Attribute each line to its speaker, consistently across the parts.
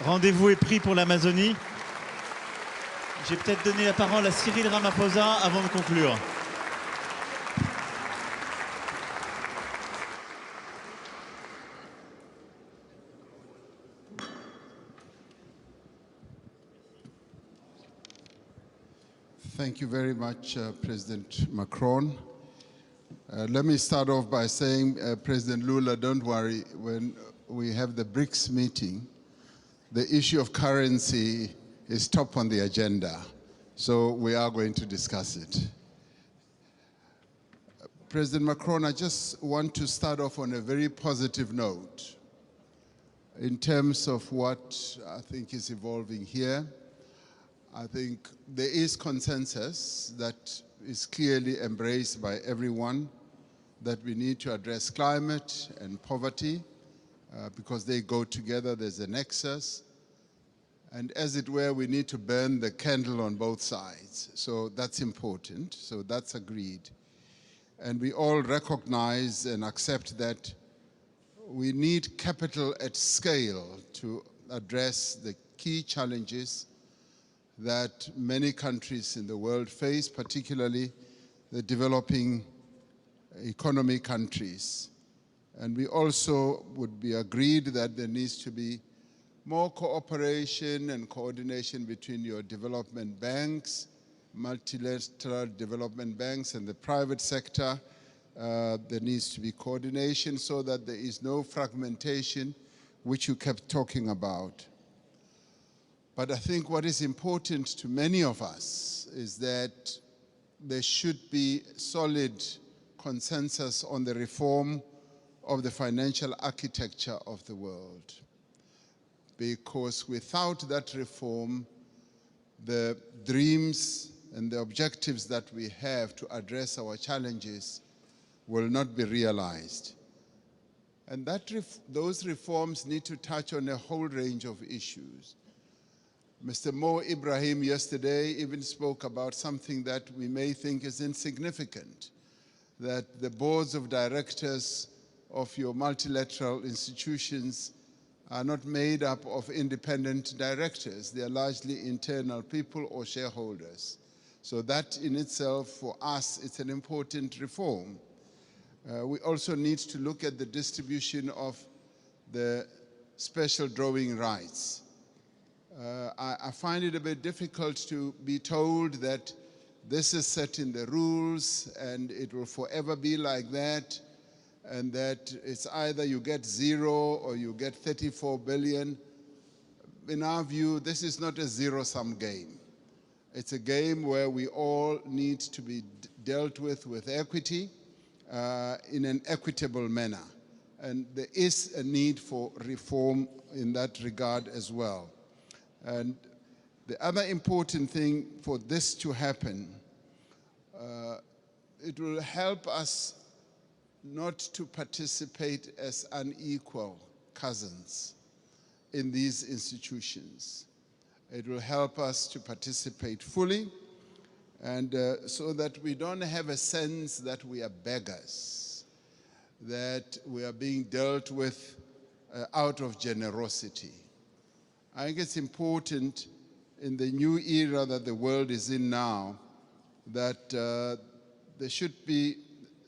Speaker 1: Rendez-vous est pris pour l'Amazonie. J'ai peut-être donné la parole à Cyril Ramaphosa avant de conclure.
Speaker 2: Thank you very much, President Macron. Let me start off by saying, President Lula, don't worry, when we have the BRICS meeting, the issue of currency is top on the agenda, so we are going to discuss it. President Macron, I just want to start off on a very positive note in terms of what I think is evolving here. I think there is consensus that is clearly embraced by everyone that we need to address climate and poverty because they go together, there's a nexus. And as it were, we need to burn the candle on both sides. So that's important, so that's agreed. And we all recognize and accept that we need capital at scale to address the key challenges that many countries in the world face, particularly the developing economy countries. And we also would be agreed that there needs to be more cooperation and coordination between your development banks, multilateral development banks, and the private sector. There needs to be coordination so that there is no fragmentation, which you kept talking about. But I think what is important to many of us is that there should be solid consensus on the reform of the financial architecture of the world. Because without that reform, the dreams and the objectives that we have to address our challenges will not be realized. And those reforms need to touch on a whole range of issues. Mr. Mo Ibrahim yesterday even spoke about something that we may think is insignificant, that the boards of directors of your multilateral institutions are not made up of independent directors. They are largely internal people or shareholders. So that in itself, for us, it's an important reform. We also need to look at the distribution of the special drawing rights. I find it a bit difficult to be told that this is set in the rules and it will forever be like that, and that it's either you get 0 or you get 34 billion. In our view, this is not a zero-sum game. It's a game where we all need to be dealt with equity in an equitable manner. And there is a need for reform in that regard as well. And the other important thing for this to happen, it will help us not to participate as unequal cousins in these institutions. It will help us to participate fully, and so that we don't have a sense that we are beggars, that we are being dealt with out of generosity. I think it's important in the new era that the world is in now that there should be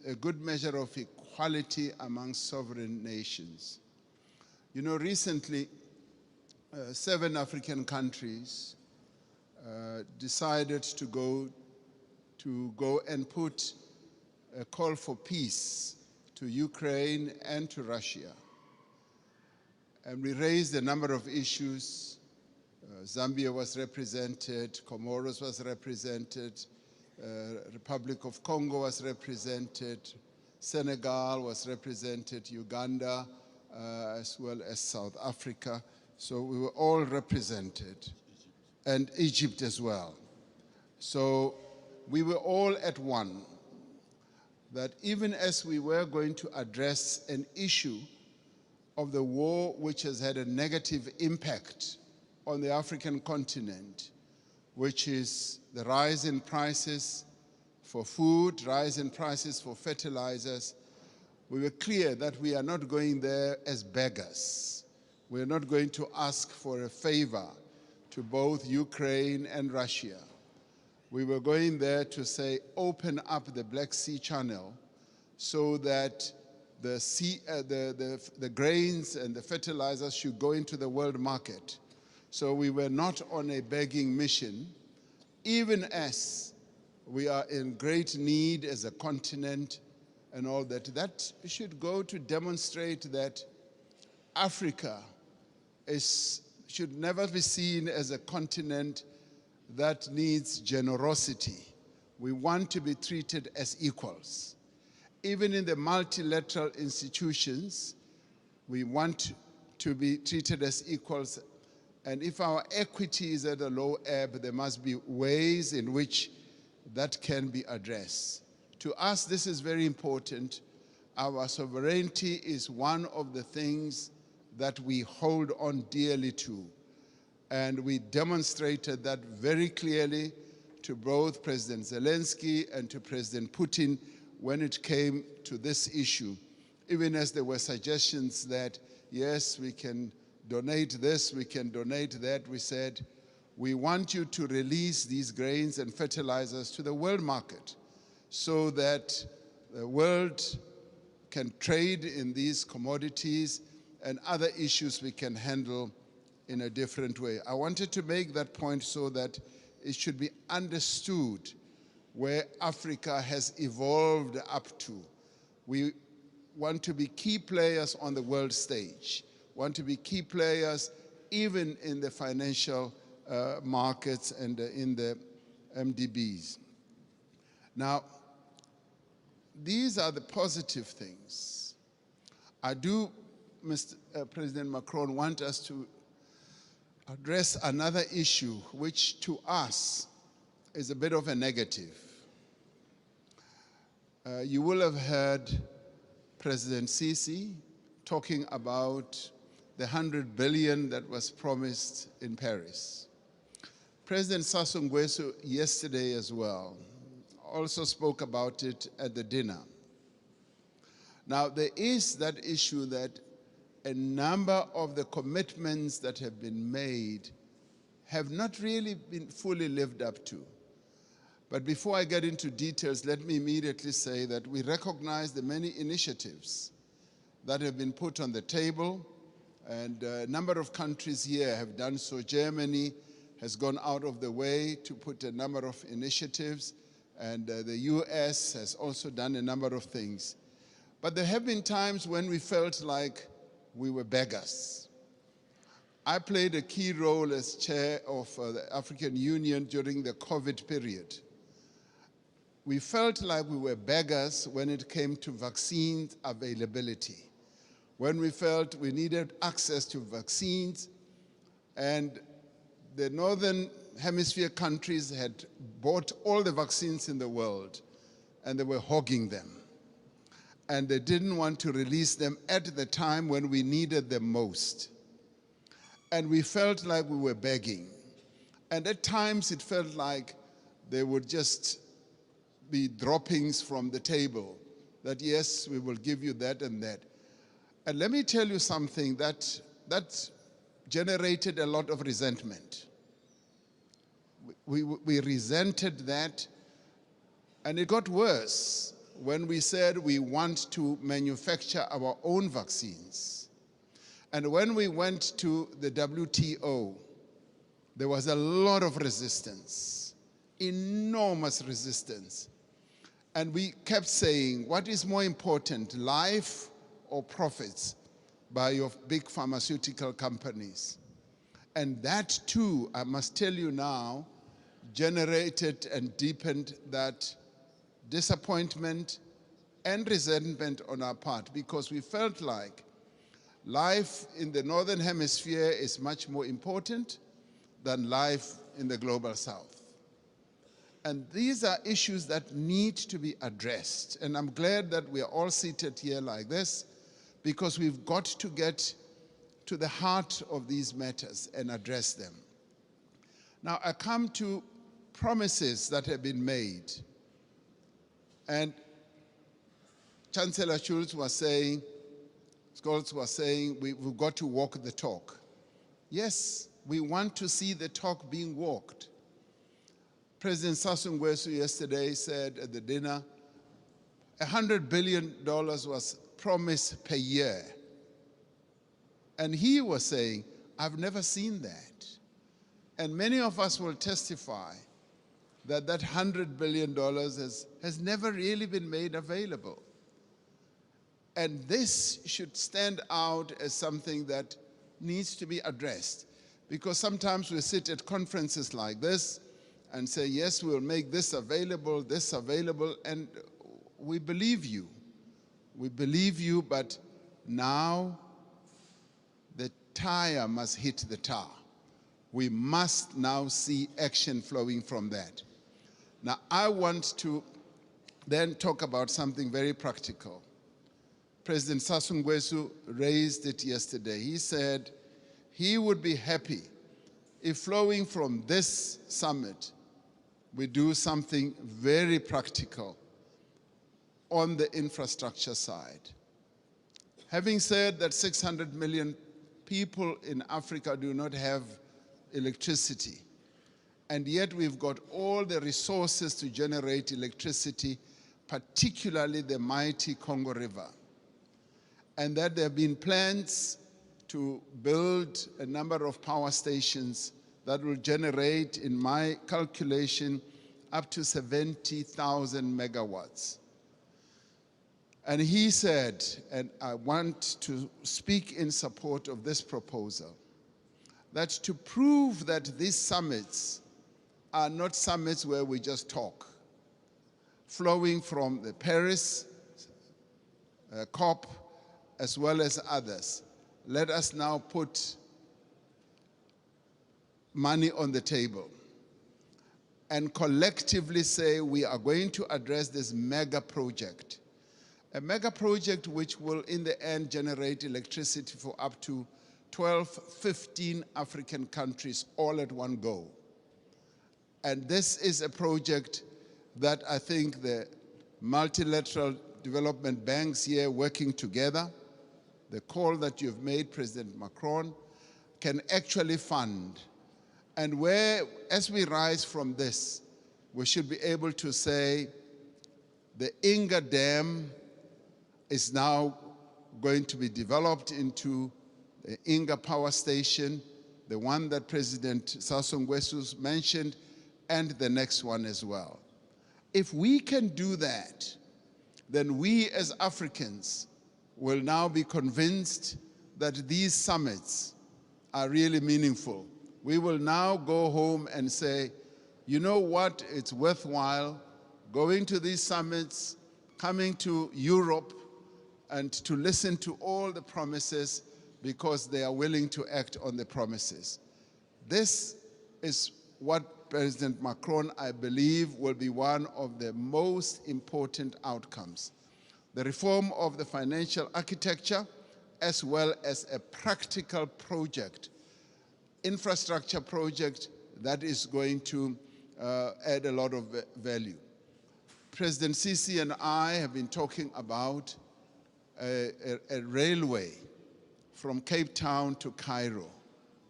Speaker 2: a good measure of equality among sovereign nations. You know, recently, 7 African countries decided to go and put a call for peace to Ukraine and to Russia. And we raised a number of issues. Zambia was represented, Comoros was represented, Republic of Congo was represented, Senegal was represented, Uganda, as well as South Africa. So we were all represented, and Egypt as well. So we were all at one, that even as we were going to address an issue of the war which has had a negative impact on the African continent, which is the rise in prices for food, rise in prices for fertilizers, we were clear that we are not going there as beggars. We're not going to ask for a favor to both Ukraine and Russia. We were going there to say, open up the Black Sea Channel so that the grains and the fertilizers should go into the world market. So we were not on a begging mission, even as we are in great need as a continent and all that. That should go to demonstrate that Africa should never be seen as a continent that needs generosity. We want to be treated as equals. Even in the multilateral institutions, we want to be treated as equals. And if our equity is at a low ebb, there must be ways in which that can be addressed. To us, this is very important. Our sovereignty is one of the things that we hold on dearly to. And we demonstrated that very clearly to both President Zelensky and to President Putin when it came to this issue. Even as there were suggestions that, yes, we can donate this, we can donate that, we said, we want you to release these grains and fertilizers to the world market so that the world can trade in these commodities and other issues we can handle in a different way. I wanted to make that point so that it should be understood where Africa has evolved up to. We want to be key players on the world stage, want to be key players even in the financial markets and in the MDBs. Now, these are the positive things. I do, Mr. President Macron, want us to address another issue which to us is a bit of a negative. You will have heard President Sisi talking about the 100 billion that was promised in Paris. President Sassou Nguesso yesterday as well also spoke about it at the dinner. Now there is that issue that a number of the commitments that have been made have not really been fully lived up to. But before I get into details, let me immediately say that we recognize the many initiatives that have been put on the table, and a number of countries here have done so. Germany has gone out of the way to put a number of initiatives, and the US has also done a number of things. But there have been times when we felt like we were beggars. I played a key role as chair of the African Union during the COVID period. We felt like we were beggars when it came to vaccine availability, when we felt we needed access to vaccines, and the Northern Hemisphere countries had bought all the vaccines in the world, and they were hogging them. And they didn't want to release them at the time when we needed them most. And we felt like we were begging. And at times it felt like they would just be droppings from the table, that yes, we will give you that and that. And let me tell you something that generated a lot of resentment. We resented that, and it got worse when we said we want to manufacture our own vaccines. And when we went to the WTO, there was a lot of resistance, enormous resistance. And we kept saying, what is more important, life or profits by your big pharmaceutical companies? And that too, I must tell you now, generated and deepened that disappointment and resentment on our part, because we felt like life in the Northern Hemisphere is much more important than life in the global South. And these are issues that need to be addressed. And I'm glad that we are all seated here like this, because we've got to get to the heart of these matters and address them. Now, I come to promises that have been made. And Chancellor Schulz was saying, Scholz was saying we've got to walk the talk. Yes, we want to see the talk being walked. President Sassou Nguesso yesterday said at the dinner, $100 billion was promised per year. And he was saying, I've never seen that. And many of us will testify that that $100 billion has never really been made available. And this should stand out as something that needs to be addressed. Because sometimes we sit at conferences like this and say, yes, we'll make this available, and we believe you. We believe you, but now the tire must hit the tar. We must now see action flowing from that. Now, I want to then talk about something very practical. President Sassou Nguesso raised it yesterday. He said he would be happy if flowing from this summit, we do something very practical on the infrastructure side. Having said that 600 million people in Africa do not have electricity, and yet we've got all the resources to generate electricity, particularly the mighty Congo River, and that there have been plans to build a number of power stations that will generate, in my calculation, up to 70,000 megawatts. And he said, and I want to speak in support of this proposal, that to prove that these summits are not summits where we just talk, flowing from the Paris COP as well as others, let us now put money on the table and collectively say we are going to address this mega project. A mega project which will in the end generate electricity for up to 12, 15 African countries all at one go. And this is a project that I think the multilateral development banks here working together, the call that you've made, President Macron, can actually fund. And where, as we rise from this, we should be able to say the Inga Dam is now going to be developed into the Inga Power Station, the one that President Sassou Nguesso mentioned, and the next one as well. If we can do that, then we as Africans will now be convinced that these summits are really meaningful. We will now go home and say, you know what, it's worthwhile going to these summits, coming to Europe, and to listen to all the promises because they are willing to act on the promises. This is what President Macron, I believe, will be one of the most important outcomes. The reform of the financial architecture, as well as a practical project, infrastructure project that is going to add a lot of value. President Sisi and I have been talking about a railway from Cape Town to Cairo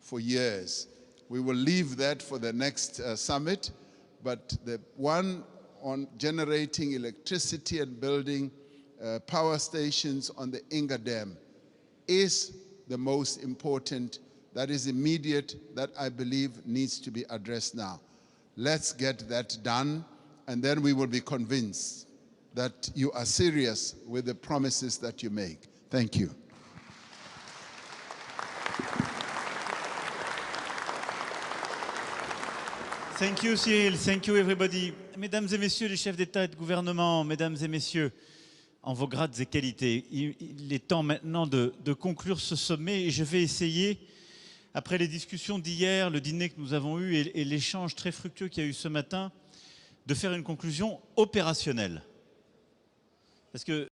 Speaker 2: for years. We will leave that for the next summit, but the one on generating electricity and building power stations on the Inga Dam is the most important, that is immediate, that I believe needs to be addressed now. Let's get that done, and then we will be convinced that you are serious with the promises that you make. Thank you.
Speaker 1: Thank you, Cyril. Thank you, everybody. Mesdames et messieurs les chefs d'État et de gouvernement, mesdames et messieurs, en vos grades et qualités, il est temps maintenant de conclure ce sommet et je vais essayer, après les discussions d'hier, le dîner que nous avons eu et l'échange très fructueux qu'il y a eu ce matin, de faire une conclusion opérationnelle. Parce que